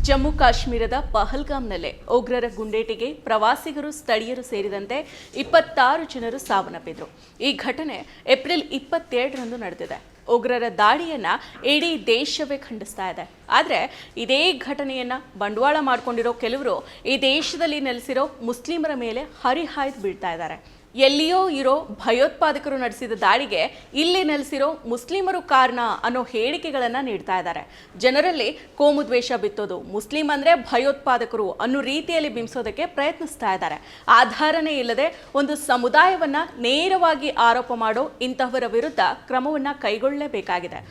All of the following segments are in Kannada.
ಜಮ್ಮು ಕಾಶ್ಮೀರದ ಪಹಲ್ಗಾಮ್ನಲ್ಲೇ ಉಗ್ರರ ಗುಂಡೇಟಿಗೆ ಪ್ರವಾಸಿಗರು ಸ್ಥಳೀಯರು ಸೇರಿದಂತೆ 26 ಜನರು ಸಾವನ್ನಪ್ಪಿದ್ರು. ಈ ಘಟನೆ ಏಪ್ರಿಲ್ 27ರಂದು ನಡೆದಿದೆ. ಉಗ್ರರ ದಾಳಿಯನ್ನ ಇಡೀ ದೇಶವೇ ಖಂಡಿಸ್ತಾ ಇದೆ. ಆದರೆ ಇದೇ ಘಟನೆಯನ್ನ ಬಂಡವಾಳ ಮಾಡಿಕೊಂಡಿರೋ ಕೆಲವರು ಈ ದೇಶದಲ್ಲಿ ನೆಲೆಸಿರೋ ಮುಸ್ಲಿಮರ ಮೇಲೆ ಹರಿಹಾಯ್ದು ಬೀಳ್ತಾ ಇದ್ದಾರೆ. ಎಲ್ಲಿಯೋ ಇರೋ ಭಯೋತ್ಪಾದಕರು ನಡೆಸಿದ ದಾಳಿಗೆ ಇಲ್ಲಿ ನೆಲೆಸಿರೋ ಮುಸ್ಲಿಮರು ಕಾರಣ ಅನ್ನೋ ಹೇಳಿಕೆಗಳನ್ನು ನೀಡ್ತಾ ಇದ್ದಾರೆ. ಜನರಲ್ಲಿ ಕೋಮು ದ್ವೇಷ ಬಿತ್ತೋದು, ಮುಸ್ಲಿಂ ಅಂದರೆ ಭಯೋತ್ಪಾದಕರು ಅನ್ನೋ ರೀತಿಯಲ್ಲಿ ಬಿಂಬಿಸೋದಕ್ಕೆ ಪ್ರಯತ್ನಿಸ್ತಾ ಇದ್ದಾರೆ. ಆಧಾರನೇ ಇಲ್ಲದೆ ಒಂದು ಸಮುದಾಯವನ್ನ ನೇರವಾಗಿ ಆರೋಪ ಮಾಡೋ ಇಂತಹವರ ವಿರುದ್ಧ ಕ್ರಮವನ್ನು ಕೈಗೊಳ್ಳಲೇಬೇಕಾಗಿದೆ.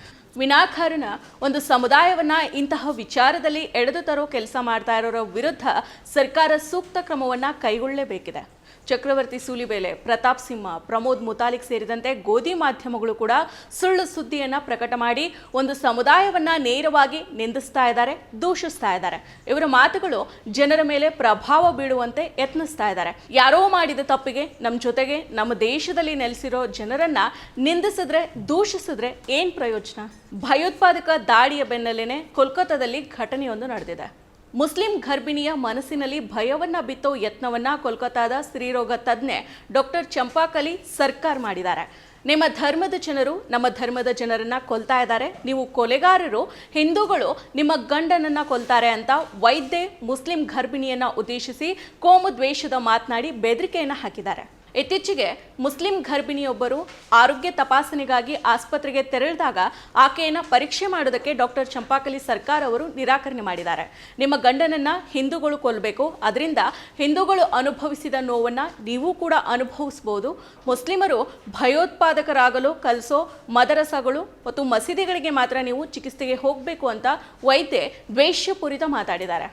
ವಿನಾಕಾರಣ ಒಂದು ಸಮುದಾಯವನ್ನ ಇಂತಹ ವಿಚಾರದಲ್ಲಿ ಎಳೆದು ತರೋ ಕೆಲಸ ಮಾಡ್ತಾ ಇರೋರ ವಿರುದ್ಧ ಸರ್ಕಾರ ಸೂಕ್ತ ಕ್ರಮವನ್ನ ಕೈಗೊಳ್ಳಲೇಬೇಕಿದೆ. ಚಕ್ರವರ್ತಿ ಸೂಲಿಬೇಲೆ, ಪ್ರತಾಪ್ ಸಿಂಹ, ಪ್ರಮೋದ್ ಮುತಾಲಿಕ್ ಸೇರಿದಂತೆ ಗೋಧಿ ಮಾಧ್ಯಮಗಳು ಕೂಡ ಸುಳ್ಳು ಸುದ್ದಿಯನ್ನ ಪ್ರಕಟ ಮಾಡಿ ಒಂದು ಸಮುದಾಯವನ್ನ ನೇರವಾಗಿ ನಿಂದಿಸ್ತಾ ಇದ್ದಾರೆ, ದೂಷಿಸ್ತಾ ಇದ್ದಾರೆ. ಇವರ ಮಾತುಗಳು ಜನರ ಮೇಲೆ ಪ್ರಭಾವ ಬೀಳುವಂತೆ ಯತ್ನಿಸ್ತಾ ಇದ್ದಾರೆ. ಯಾರೋ ಮಾಡಿದ ತಪ್ಪಿಗೆ ನಮ್ಮ ಜೊತೆಗೆ ನಮ್ಮ ದೇಶದಲ್ಲಿ ನೆಲೆಸಿರೋ ಜನರನ್ನ ನಿಂದಿಸಿದ್ರೆ, ದೂಷಿಸಿದ್ರೆ ಏನ್ ಪ್ರಯೋಜನ? ಭಯೋತ್ಪಾದಕ ದಾಳಿಯ ಬೆನ್ನಲ್ಲೇನೆ ಕೋಲ್ಕತ್ತಾದಲ್ಲಿ ಘಟನೆಯೊಂದು ನಡೆದಿದೆ. ಮುಸ್ಲಿಂ ಗರ್ಭಿಣಿಯ ಮನಸ್ಸಿನಲ್ಲಿ ಭಯವನ್ನ ಬಿತ್ತೋ ಯತ್ನವನ್ನ ಕೋಲ್ಕತ್ತಾದ ಸ್ತ್ರೀರೋಗ ತಜ್ಞೆ ಡಾಕ್ಟರ್ ಚಂಪಾಕಲಿ ಸರ್ಕಾರ್ ಮಾಡಿದ್ದಾರೆ. ನಿಮ್ಮ ಧರ್ಮದ ಜನರು ನಮ್ಮ ಧರ್ಮದ ಜನರನ್ನ ಕೊಲ್ತಾ ಇದ್ದಾರೆ, ನೀವು ಕೊಲೆಗಾರರು, ಹಿಂದೂಗಳು ನಿಮ್ಮ ಗಂಡನನ್ನ ಕೊಲ್ತಾರೆ ಅಂತ ವೈದ್ಯೆ ಮುಸ್ಲಿಂ ಗರ್ಭಿಣಿಯನ್ನ ಉದ್ದೇಶಿಸಿ ಕೋಮು ದ್ವೇಷದ ಮಾತನಾಡಿ ಬೆದರಿಕೆಯನ್ನ ಹಾಕಿದ್ದಾರೆ. ಇತ್ತೀಚೆಗೆ ಮುಸ್ಲಿಂ ಗರ್ಭಿಣಿಯೊಬ್ಬರು ಆರೋಗ್ಯ ತಪಾಸಣೆಗಾಗಿ ಆಸ್ಪತ್ರೆಗೆ ತೆರಳಿದಾಗ ಆಕೆಯನ್ನು ಪರೀಕ್ಷೆ ಮಾಡೋದಕ್ಕೆ ಡಾಕ್ಟರ್ ಚಂಪಾಕಲಿ ಸರ್ಕಾರ್ ಅವರು ನಿರಾಕರಣೆ ಮಾಡಿದ್ದಾರೆ. ನಿಮ್ಮ ಗಂಡನನ್ನ ಹಿಂದೂಗಳು ಕೊಲ್ಲಬೇಕು, ಅದರಿಂದ ಹಿಂದೂಗಳು ಅನುಭವಿಸಿದ ನೋವನ್ನು ನೀವು ಕೂಡ ಅನುಭವಿಸಬಹುದು. ಮುಸ್ಲಿಮರು ಭಯೋತ್ಪಾದಕರಾಗಲು ಕಲಿಸೋ ಮದರಸಾಗಳು ಮತ್ತು ಮಸೀದಿಗಳಿಗೆ ಮಾತ್ರ ನೀವು ಚಿಕಿತ್ಸೆಗೆ ಹೋಗಬೇಕು ಅಂತ ವೈದ್ಯೆ ದ್ವೇಷಪೂರಿತ ಮಾತಾಡಿದ್ದಾರೆ.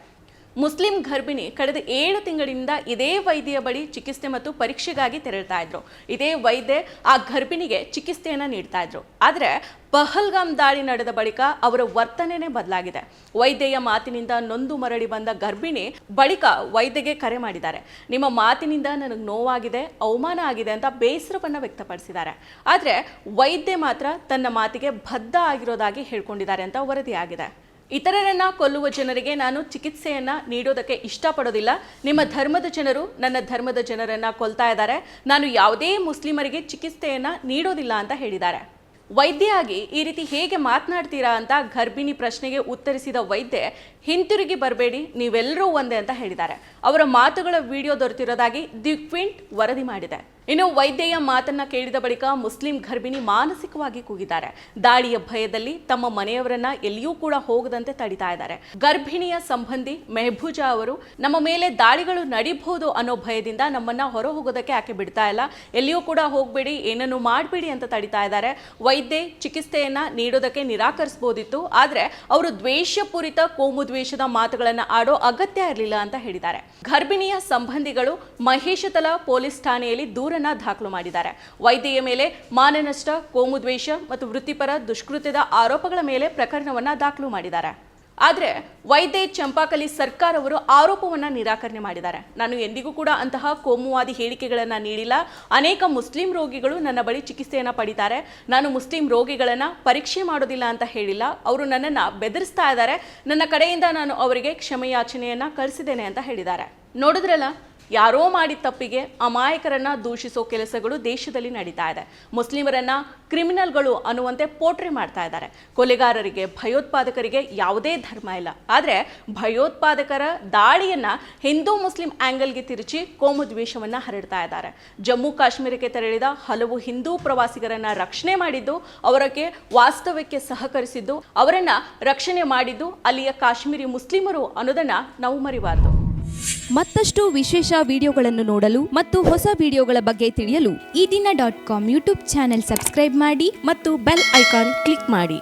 ಮುಸ್ಲಿಂ ಗರ್ಭಿಣಿ ಕಳೆದ 7 ತಿಂಗಳಿಂದ ಇದೇ ವೈದ್ಯೆಯ ಬಳಿ ಚಿಕಿತ್ಸೆ ಮತ್ತು ಪರೀಕ್ಷೆಗಾಗಿ ತೆರಳ್ತಾ ಇದ್ರು. ಇದೇ ವೈದ್ಯೆ ಆ ಗರ್ಭಿಣಿಗೆ ಚಿಕಿತ್ಸೆಯನ್ನು ನೀಡ್ತಾ ಇದ್ರು. ಆದರೆ ಪಹಲ್ಗಾಮ್ ದಾಳಿ ನಡೆದ ಬಳಿಕ ಅವರ ವರ್ತನೆನೇ ಬದಲಾಗಿದೆ. ವೈದ್ಯೆಯ ಮಾತಿನಿಂದ ನೊಂದು ಮರಳಿ ಬಂದ ಗರ್ಭಿಣಿ ಬಳಿಕ ವೈದ್ಯೆಗೆ ಕರೆ ಮಾಡಿದ್ದಾರೆ. ನಿಮ್ಮ ಮಾತಿನಿಂದ ನನಗೆ ನೋವಾಗಿದೆ, ಅವಮಾನ ಆಗಿದೆ ಅಂತ ಬೇಸರವನ್ನು ವ್ಯಕ್ತಪಡಿಸಿದ್ದಾರೆ. ಆದರೆ ವೈದ್ಯೆ ಮಾತ್ರ ತನ್ನ ಮಾತಿಗೆ ಬದ್ಧ ಆಗಿರೋದಾಗಿ ಹೇಳ್ಕೊಂಡಿದ್ದಾರೆ ಅಂತ ವರದಿಯಾಗಿದೆ. ಇತರರನ್ನ ಕೊಲ್ಲುವ ಜನರಿಗೆ ನಾನು ಚಿಕಿತ್ಸೆಯನ್ನ ನೀಡೋದಕ್ಕೆ ಇಷ್ಟಪಡೋದಿಲ್ಲ. ನಿಮ್ಮ ಧರ್ಮದ ಜನರು ನನ್ನ ಧರ್ಮದ ಜನರನ್ನ ಕೊಲ್ತಾ ಇದ್ದಾರೆ, ನಾನು ಯಾವುದೇ ಮುಸ್ಲಿಮರಿಗೆ ಚಿಕಿತ್ಸೆಯನ್ನ ನೀಡೋದಿಲ್ಲ ಅಂತ ಹೇಳಿದ್ದಾರೆ. ವೈದ್ಯೆಯಾಗಿ ಈ ರೀತಿ ಹೇಗೆ ಮಾತನಾಡ್ತೀರಾ ಅಂತ ಗರ್ಭಿಣಿ ಪ್ರಶ್ನೆಗೆ ಉತ್ತರಿಸಿದ ವೈದ್ಯೆ, ಹಿಂತಿರುಗಿ ಬರಬೇಡಿ, ನೀವೆಲ್ಲರೂ ಒಂದೇ ಅಂತ ಹೇಳಿದ್ದಾರೆ. ಅವರ ಮಾತುಗಳ ವಿಡಿಯೋ ದೊರೆತಿರೋದಾಗಿ ದಿ ಕ್ವಿಂಟ್ ವರದಿ ಮಾಡಿದೆ. ಇನ್ನು ವೈದ್ಯೆಯ ಮಾತನ್ನ ಕೇಳಿದ ಬಳಿಕ ಮುಸ್ಲಿಂ ಗರ್ಭಿಣಿ ಮಾನಸಿಕವಾಗಿ ಕೂಗಿದ್ದಾರೆ. ದಾಳಿಯ ಭಯದಲ್ಲಿ ತಮ್ಮ ಮನೆಯವರನ್ನ ಎಲ್ಲಿಯೂ ಕೂಡ ಹೋಗದಂತೆ ತಡಿತಾ ಇದ್ದಾರೆ. ಗರ್ಭಿಣಿಯ ಸಂಬಂಧಿ ಮೆಹಬೂಜಾ ಅವರು, ನಮ್ಮ ಮೇಲೆ ದಾಳಿಗಳು ನಡೀಬಹುದು ಅನ್ನೋ ಭಯದಿಂದ ನಮ್ಮನ್ನ ಹೊರ ಹೋಗೋದಕ್ಕೆ ಆಕೆ ಬಿಡ್ತಾ ಇಲ್ಲ, ಎಲ್ಲಿಯೂ ಕೂಡ ಹೋಗಬೇಡಿ, ಏನನ್ನು ಮಾಡಬೇಡಿ ಅಂತ ತಡಿತಾ ಇದ್ದಾರೆ. ವೈದ್ಯೆ ಚಿಕಿತ್ಸೆಯನ್ನ ನೀಡೋದಕ್ಕೆ ನಿರಾಕರಿಸಬಹುದಿತ್ತು, ಆದ್ರೆ ಅವರು ದ್ವೇಷಪೂರಿತ ಕೋಮು ದ್ವೇಷದ ಮಾತುಗಳನ್ನ ಆಡೋ ಅಗತ್ಯ ಇರಲಿಲ್ಲ ಅಂತ ಹೇಳಿದ್ದಾರೆ. ಗರ್ಭಿಣಿಯ ಸಂಬಂಧಿಗಳು ಮಹೇಶತಲ ಪೊಲೀಸ್ ಠಾಣೆಯಲ್ಲಿ ದೂರನ್ನ ದಾಖಲು ಮಾಡಿದ್ದಾರೆ. ವೈದ್ಯೆಯ ಮೇಲೆ ಮಾನನಷ್ಟ, ಕೋಮು ದ್ವೇಷ ಮತ್ತು ವೃತ್ತಿಪರ ದುಷ್ಕೃತ್ಯದ ಆರೋಪಗಳ ಮೇಲೆ ಪ್ರಕರಣವನ್ನ ದಾಖಲು ಮಾಡಿದ್ದಾರೆ. ಆದರೆ ವೈದ್ಯೆ ಚಂಪಾಕಲಿ ಸರ್ಕಾರ್ ಅವರು ಆರೋಪವನ್ನ ನಿರಾಕರಣೆ ಮಾಡಿದ್ದಾರೆ. ನಾನು ಎಂದಿಗೂ ಕೂಡ ಅಂತಹ ಕೋಮುವಾದಿ ಹೇಳಿಕೆಗಳನ್ನ ನೀಡಿಲ್ಲ. ಅನೇಕ ಮುಸ್ಲಿಂ ರೋಗಿಗಳು ನನ್ನ ಬಳಿ ಚಿಕಿತ್ಸೆಯನ್ನ ಪಡಿತಾರೆ. ನಾನು ಮುಸ್ಲಿಂ ರೋಗಿಗಳನ್ನ ಪರೀಕ್ಷೆ ಮಾಡೋದಿಲ್ಲ ಅಂತ ಹೇಳಿಲ್ಲ. ಅವರು ನನ್ನನ್ನು ಬೆದರಿಸ್ತಾ ಇದ್ದಾರೆ. ನನ್ನ ಕಡೆಯಿಂದ ನಾನು ಅವರಿಗೆ ಕ್ಷಮೆಯಾಚನೆಯನ್ನ ಕಳಿಸಿದ್ದೇನೆ ಅಂತ ಹೇಳಿದ್ದಾರೆ. ನೋಡಿದ್ರಲ್ಲ, ಯಾರೋ ಮಾಡಿದ ತಪ್ಪಿಗೆ ಅಮಾಯಕರನ್ನ ದೂಷಿಸೋ ಕೆಲಸಗಳು ದೇಶದಲ್ಲಿ ನಡೀತಾ ಇದೆ. ಮುಸ್ಲಿಮರನ್ನ ಕ್ರಿಮಿನಲ್ಗಳು ಅನ್ನುವಂತೆ ಪೋಟ್ರೆ ಮಾಡ್ತಾ ಇದ್ದಾರೆ. ಕೊಲೆಗಾರರಿಗೆ, ಭಯೋತ್ಪಾದಕರಿಗೆ ಯಾವುದೇ ಧರ್ಮ ಇಲ್ಲ. ಆದರೆ ಭಯೋತ್ಪಾದಕರ ದಾಳಿಯನ್ನ ಹಿಂದೂ ಮುಸ್ಲಿಂ ಆಂಗಲ್ಗೆ ತಿರುಚಿ ಕೋಮು ದ್ವೇಷವನ್ನ ಹರಡ್ತಾ ಇದ್ದಾರೆ. ಜಮ್ಮು ಕಾಶ್ಮೀರಕ್ಕೆ ತೆರಳಿದ ಹಲವು ಹಿಂದೂ ಪ್ರವಾಸಿಗರನ್ನ ರಕ್ಷಣೆ ಮಾಡಿದ್ದು, ಅವರಿಗೆ ವಾಸ್ತವ್ಯಕ್ಕೆ ಸಹಕರಿಸಿದ್ದು, ಅವರನ್ನ ರಕ್ಷಣೆ ಮಾಡಿದ್ದು ಅಲ್ಲಿಯ ಕಾಶ್ಮೀರಿ ಮುಸ್ಲಿಮರು ಅನ್ನೋದನ್ನ ನಾವು ಮರಿಬಾರದು. ಮತ್ತಷ್ಟು ವಿಶೇಷ ವಿಡಿಯೋಗಳನ್ನು ನೋಡಲು ಮತ್ತು ಹೊಸ ವಿಡಿಯೋಗಳ ಬಗ್ಗೆ ತಿಳಿಯಲು ಈ ದಿನ .com ಯೂಟ್ಯೂಬ್ ಚಾನೆಲ್ ಸಬ್ಸ್ಕ್ರೈಬ್ ಮಾಡಿ ಮತ್ತು ಬೆಲ್ ಐಕಾನ್ ಕ್ಲಿಕ್ ಮಾಡಿ.